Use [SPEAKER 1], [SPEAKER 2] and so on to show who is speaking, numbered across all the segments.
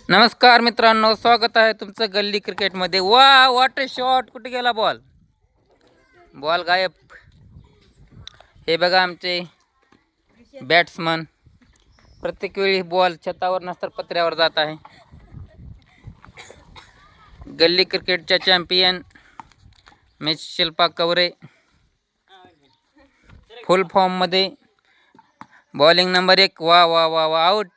[SPEAKER 1] नमस्कार मित्रांनो, स्वागत आहे तुमचं गल्ली क्रिकेटमध्ये। वा वॉट अ शॉट! कुठे गेला बॉल? बॉल गायब। हे बघा आमचे बॅट्समन, प्रत्येक वेळी बॉल छतावर नसतर पत्र्यावर जात आहे। गल्ली क्रिकेटच्या champion miss Shilpa Kavare full form मध्ये, बॉलिंग नंबर 1। वा वा वा वा, आउट।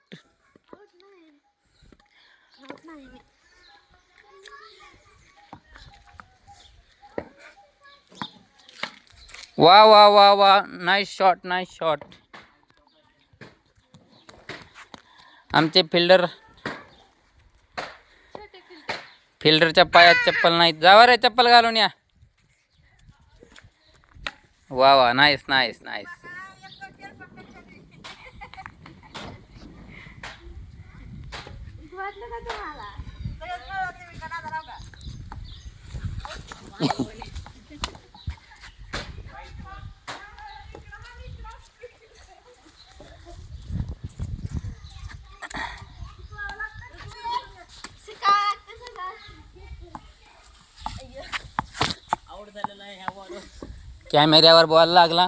[SPEAKER 1] वा वा वा वा, नाइस शॉट, नाइस शॉट। आमचे फिल्डरच्या पायात चप्पल नाही, जावा रे चप्पल घालून या। वा वा, नाइस नाइस नाइस। कॅमेऱ्यावर बॉल लागला।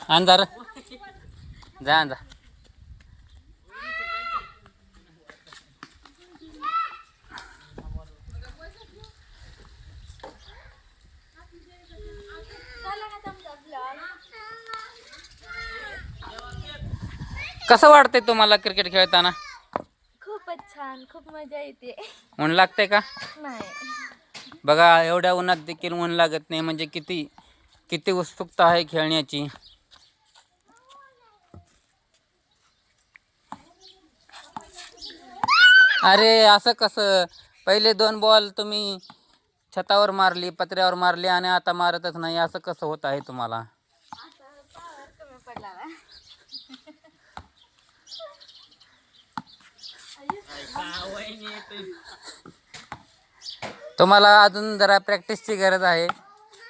[SPEAKER 1] अंदर जा अंदर। कसं वाटतंय तुम्हाला क्रिकेट खेळताना?
[SPEAKER 2] खूपच छान, खूप मजा येते।
[SPEAKER 1] ऊन लागते का?
[SPEAKER 2] नाही।
[SPEAKER 1] बघा, एवढ्या उन्हात देखील ऊन लागत नाही, म्हणजे किती किती उत्सुकता आहे खेळण्याची। अरे असं कसं? पहिले 2 बॉल तुम्ही छतावर मारली, पत्र्यावर मारली, आणि आता मारतच नाही, असं कसं होत आहे तुम्हाला? तुम्हाला अजून जरा प्रॅक्टिसची गरज आहे।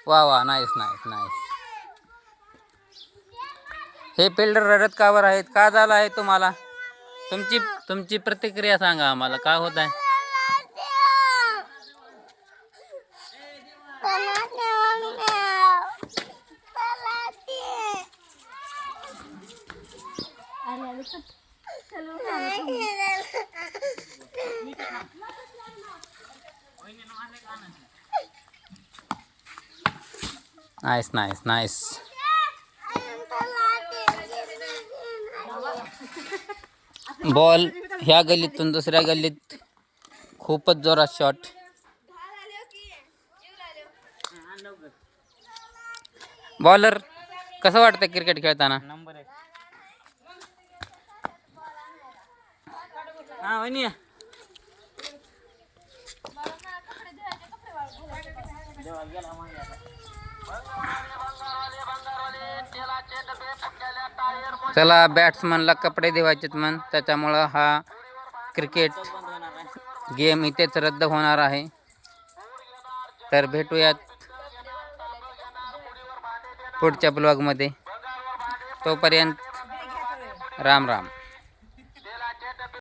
[SPEAKER 1] वा वा, नाईस नाईस नाईस। हे फिल्डर रडत का बरं आहेत? का झालं आहे तुम्हाला? तुमची प्रतिक्रिया सांगा आम्हाला, काय होत आहे? Nice nice nice. बॉल ह्या गल्लीतून दुसऱ्या गल्लीत खूपच जोरात शॉट। बॉलर, कसं वाटतं क्रिकेट खेळताना? नंबर 1। चला, बॅट्समनला कपडे धुवायचेत मन, त्याच्यामुळं हा क्रिकेट गेम इथेच रद्द होणार आहे। तर भेटूयात पुढच्या ब्लॉगमध्ये। तोपर्यंत राम राम।